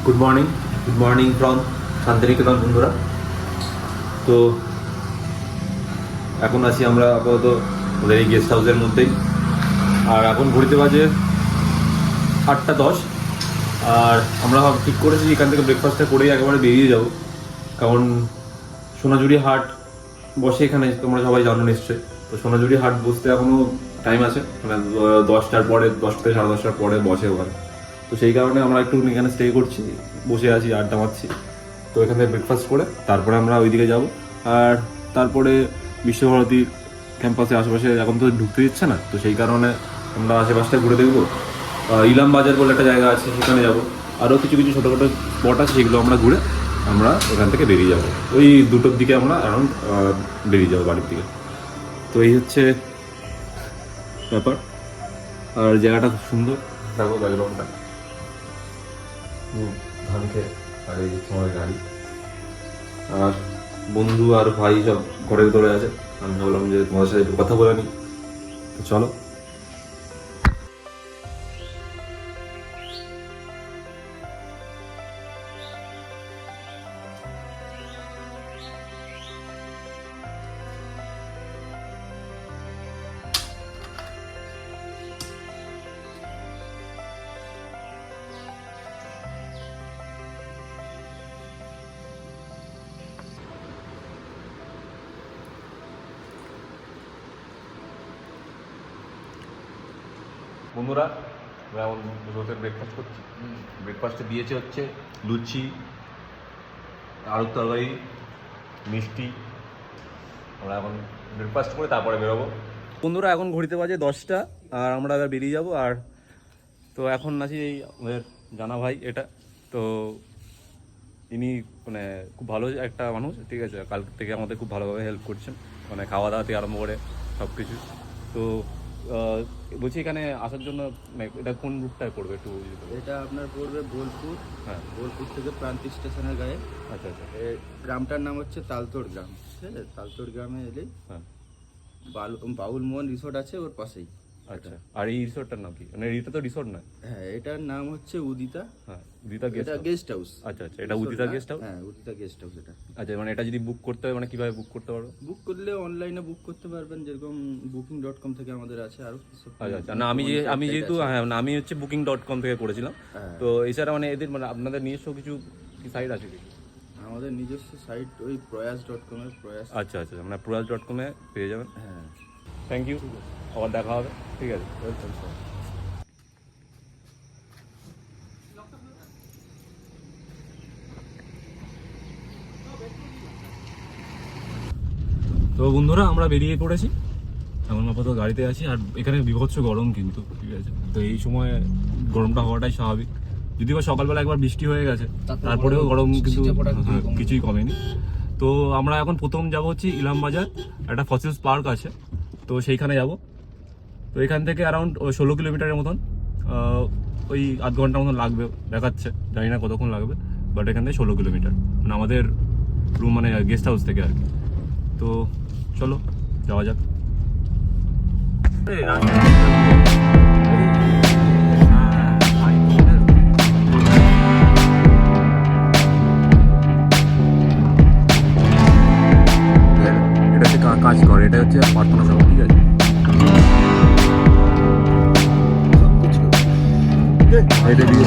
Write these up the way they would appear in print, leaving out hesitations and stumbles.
Good morning from Santiniketan বন্ধুরা। তো এখন আছি আমরা আপাতত ওদের এই গেস্ট হাউসের মধ্যেই। আর এখন ঘুরতে বাজে 8:10। আর আমরা ঠিক করেছি এখান থেকে ব্রেকফাস্টটা করেই একেবারে বেরিয়ে যাব, কারণ সোনাঝুরি হাট বসে এখানে, তোমরা সবাই জানো নিশ্চয়ই। তো সোনাঝুরি হাট বসতে এখনও টাইম আছে, মানে 10টার পরে, 10 থেকে 10:30টার পরে বসে ওখানে। তো সেই কারণে আমরা একটু এখানে স্টে করছি, বসে আছি, আড্ডা মারছি। তো এখানে ব্রেকফাস্ট করে তারপরে আমরা ওইদিকে যাব। আর তারপরে বিশ্বভারতী ক্যাম্পাসে আশেপাশে এখন তো ঢুকতে দিচ্ছে না, তো সেই কারণে আমরা আশেপাশটা ঘুরে দেখবো। ইলাম বাজার বলে একটা জায়গা আছে, সেখানে যাব। আরও কিছু ছোটোখাটো স্পট আছে, সেগুলো আমরা ঘুরে আমরা এখান থেকে বেরিয়ে যাব। ওই 2টোর দিকে আমরা অ্যারাউন্ড বেরিয়ে যাবো বাড়ির দিকে। তো এই হচ্ছে ব্যাপার। আর জায়গাটা খুব সুন্দর, দেখো ব্যাকগ্রাউন্ডটা, ধান খেয়ে আর এই সময় গাড়ি। আর বন্ধু আর ভাই সব ঘরের ভিতরে আছে। আমি ভাবলাম যে তোমাদের সাথে একটু কথা বলে নিই। তো চলো। বন্ধুরা, আমরা এখন রোজের ব্রেকফাস্ট করছি। ব্রেকফাস্টে দিয়েছে হচ্ছে লুচি, আলুর তরকারি, মিষ্টি। আমরা এখন ব্রেকফাস্ট করে তারপরে বেরোবো। বন্ধুরা, এখন ঘড়িতে বাজে 10টা, আর আমরা এবার বেরিয়ে যাব। আর তো এখন আছি এই আমাদের জানা ভাই, এটা তো ইনি মানে খুব ভালো একটা মানুষ, ঠিক আছে। কাল থেকে আমাদের খুব ভালোভাবে হেল্প করছেন, মানে খাওয়া দাওয়া থেকে আরম্ভ করে সব কিছু। তো বলছি এখানে আসার জন্য এটা কোন রুটটায় পড়বে একটু? এটা আপনার পড়বে বোলপুর। হ্যাঁ, বোলপুর থেকে প্রান্তিক স্টেশনের গায়ে। আচ্ছা আচ্ছা। গ্রামটার নাম হচ্ছে তালতোড় গ্রাম, ঠিক আছে। তালতোড় গ্রামে এলেই হ্যাঁ, বাউল মোহন রিসোর্ট আছে ওর পাশেই। আচ্ছা। আর এই রিসোর্টটার নাম কি? মানে এটা তো রিসোর্ট নয়। হ্যাঁ, এটার নাম হচ্ছে উদিতা। হ্যাঁ, Udita guest house. Guest house. আচ্ছা আচ্ছা, এটা উদিতা গেস্ট হাউস। হ্যাঁ, উদিতা গেস্ট হাউস এটা। আচ্ছা, মানে এটা যদি বুক করতে হয়, মানে কিভাবে বুক করতে পারবো? বুক করলে অনলাইনে বুক করতে পারবেন, যেরকম booking.com থেকে আমাদের আছে আরো কিছু। আচ্ছা আচ্ছা। না, আমি যেহেতু হ্যাঁ, না আমি হচ্ছে booking.com থেকে করেছিলাম। তো এছাড়া মানে এদের মানে আপনাদের নিজস্ব কিছু কি সাইট আছে কি? আমাদের নিজস্ব সাইট ওই প্রয়াস.com এর প্রয়াস। আচ্ছা আচ্ছা, মানে প্রয়াস.com এ পেয়ে যাবেন। হ্যাঁ, থ্যাংক ইউ, আবার দেখা হবে। ঠিক আছে, ওয়েলকাম স্যার। তো বন্ধুরা, আমরা বেরিয়ে পড়েছি, এখন আপাতত গাড়িতে আছি। আর এখানে বিভৎস গরম কিন্তু, ঠিক আছে। তো এই সময় গরমটা হওয়াটাই স্বাভাবিক, যদিও বা সকালবেলা একবার বৃষ্টি হয়ে গেছে, তারপরেও গরম কিন্তু কিছুই কমেনি। তো আমরা এখন প্রথম যাব হচ্ছে ইলাম বাজার, একটা ফসিলস পার্ক আছে, তো সেইখানে যাব। তো এখান থেকে অ্যারাউন্ড 16 কিলোমিটারের মতন, ওই আধ ঘন্টার মতন লাগবে দেখাচ্ছে, জানি না কতক্ষণ লাগবে। বাট এখান থেকে 16 কিলোমিটার, মানে আমাদের রুম, মানে গেস্ট হাউস থেকে আর কি। তো চলো যাওয়া যাক। এটা হচ্ছে কাজ করে, এটা হচ্ছে প্রার্থনা সভা, ঠিক আছে। এটা দিয়ে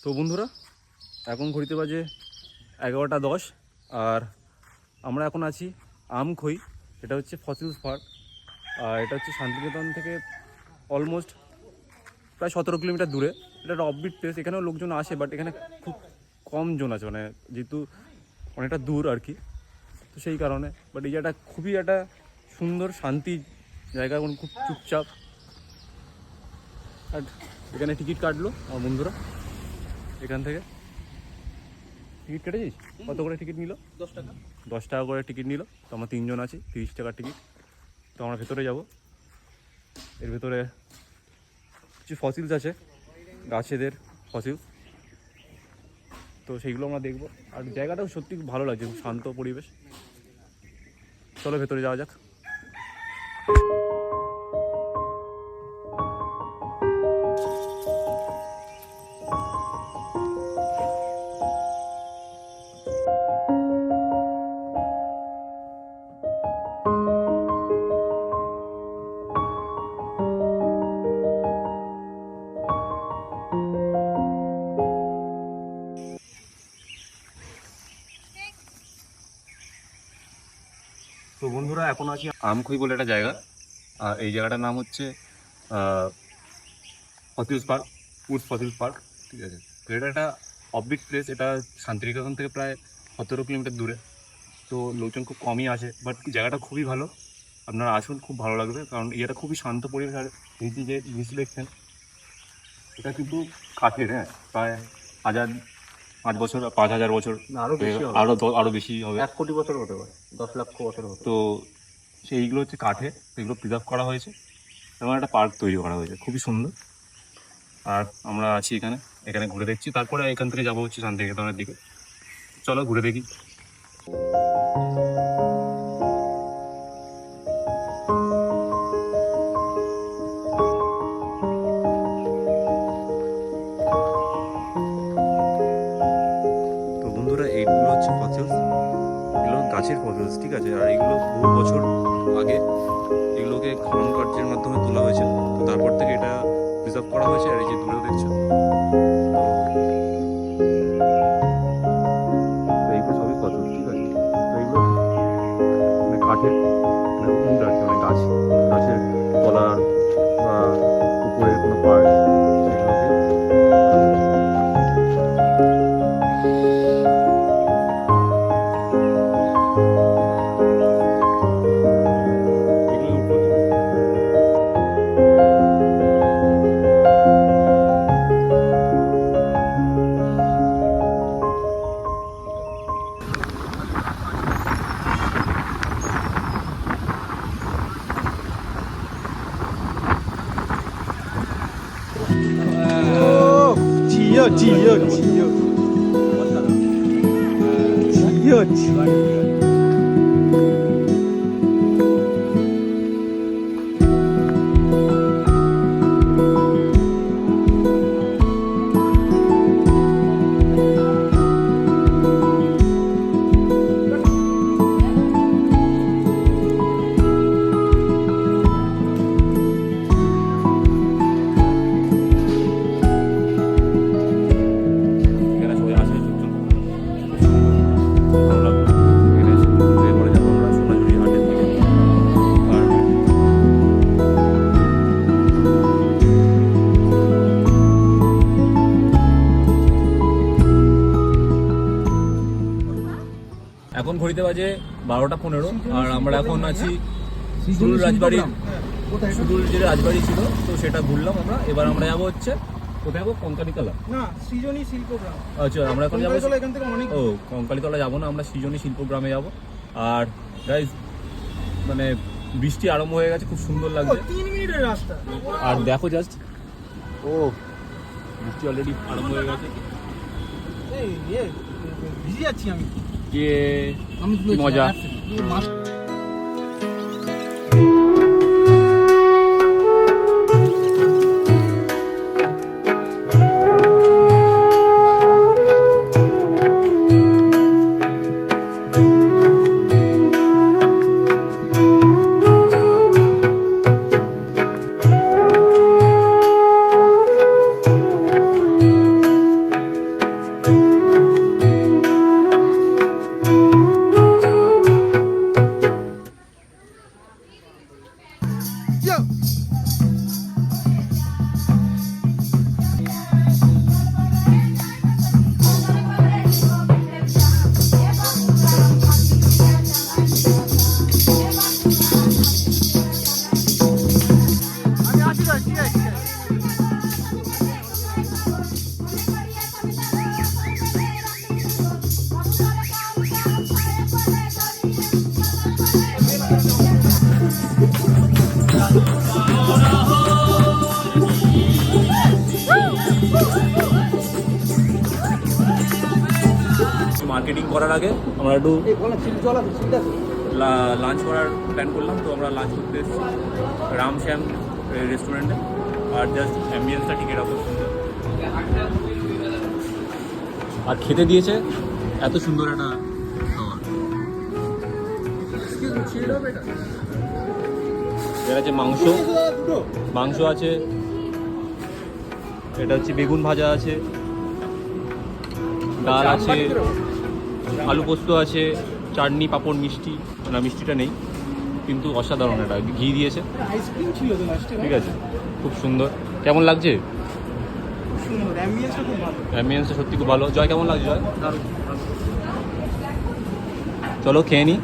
তো বন্ধুরা এখন ঘড়িতে বাজে 11:10 আর আমরা এখন আছি আমখই। এটা হচ্ছে ফসিলস পার্ক আর এটা হচ্ছে শান্তিনিকেতন থেকে অলমোস্ট প্রায় 17 কিলোমিটার দূরে। এটা একটা অফবিট প্লেস, এখানেও লোকজন আসে বাট এখানে খুব কম জন আছে, মানে যেহেতু অনেকটা দূর আর কি, তো সেই কারণে। বাট এই জায়গাটা খুবই একটা সুন্দর শান্তি জায়গা, এবং খুব চুপচাপ। আর এখানে টিকিট কাটলো আমার বন্ধুরা, এখান থেকে টিকিট কেটেছিস? কত করে টিকিট নিল? 10 টাকা। 10 টাকা করে টিকিট নিল। তো আমরা 3 জন আছি, 30 টাকার টিকিট। তো আমরা ভেতরে যাব। এর ভেতরে কিছু ফসিলস আছে, গাছেদের ফসিলস, তো সেইগুলো আমরা দেখবো। আর জায়গাটাও সত্যি খুব ভালো লাগছে, খুব শান্ত পরিবেশ। চলো ভেতরে যাওয়া যাক। তো বন্ধুরা এখন আছি আমখই বলে একটা জায়গা, আর এই জায়গাটার নাম হচ্ছে fossils park, Woods fossils park, ঠিক আছে। তো এটা একটা অফবিট প্লেস, এটা শান্তিনিকেতন থেকে প্রায় 17 কিলোমিটার দূরে। তো লোকজন খুব কমই আসে, বাট জায়গাটা খুবই ভালো, আপনারা আসুন, খুব ভালো লাগবে। কারণ এটা খুবই শান্ত পরিবেশ। আর এই যে জিনিস দেখছেন এটা কিন্তু কাঠের, হ্যাঁ, প্রায় 5 বছর 5,000 বছর, আরো বেশি হবে। আরো বেশি হবে, 1 কোটি বছর হতে পারে, 10 লক্ষ বছর হতে। তো সেইগুলো হচ্ছে কাঠে, সেগুলো প্রিজার্ভ করা হয়েছে এবং একটা পার্ক তৈরি করা হয়েছে, খুবই সুন্দর। আর আমরা আছি এখানে, এখানে ঘুরে দেখছি, তারপরে এখান থেকে যাবো হচ্ছে শান্তিনিকেতনের দিকে। চলো ঘুরে দেখি। তো বন্ধুরা এইগুলো হচ্ছে ফসিলস, এগুলো গাছের ফসিলস, ঠিক আছে। আর এগুলো বহু বছর আগে এগুলোকে খনন কার্যের মাধ্যমে তোলা হয়েছে, তো তারপর থেকে এটা প্রিজার্ভ করা হয়েছে। আর এই যে দূরেও দেখছো, তো এইগুলো সবই ফসিলস, ঠিক আছে। তো এইগুলো মানে কাঠের, মানে উড আর কি, মানে গাছের তলার বা উপরের কোনো পার্ট, সেগুলোকে জিও জিও জিও জিও জিও। এখানে সবাই আসে লোকজন, ভালো লাগলো এখানে এসে। এরপরে যাবো আমরা সোনাঝুরি হাটের দিকে। আর এখন ঘড়িতে বাজে 12:15, আর আমরা এখন আছি সুদূর রাজবাড়ি। সুদূর যে রাজবাড়ি ছিল, তো সেটা ঘুরলাম আমরা। এবার আমরা যাবো হচ্ছে কোথায় যাবো? কঙ্কালীতলা। না, সৃজনী শিল্পগ্রাম। আচ্ছা, আমরা এখন যাবো, কঙ্কালীতলা এখান থেকে অনেক। ও কঙ্কালীতলা যাবো না, আমরা সৃজনী শিল্পগ্রামে যাবো। আর গাইজ মানে বৃষ্টি আরম্ভ হয়ে গেছে, খুব সুন্দর লাগছে। 3 মিনিটের রাস্তা। আর দেখো জাস্ট, ও বৃষ্টি অলরেডি আরম্ভ হয়ে গেছে। এই ভিজে যাচ্ছি আমি। কি মজা। যাও। মার্কেটিং করার আগে আমরা একটু লাঞ্চ করার প্ল্যান করলাম, তো আমরা লাঞ্চ করতে এসেছি রাম শ্যাম রেস্টুরেন্টে। আর জাস্ট অ্যাম্বিয়েন্সটা ঠিক এরকম সুন্দর, আর খেতে দিয়েছে এত সুন্দর একটা খাবার। এর আছে মাংস আছে, এটা হচ্ছে বেগুন ভাজা আছে, ডাল আছে, আলু পোস্ত আছে, চাটনি, পাঁপড়, মিষ্টি। না, মিষ্টিটা নেই, কিন্তু অসাধারণ। এটা ঘি দিয়েছে, আইসক্রিম ছিল তো লাস্টে। ঠিক আছে, খুব সুন্দর। কেমন লাগছে? সুন্দর, অ্যাম্বিয়েন্সটা খুব ভালো। অ্যাম্বিয়েন্সটা সত্যি খুব ভালো। জয়, কেমন লাগছে জয়? চলো খেয়ে নিই।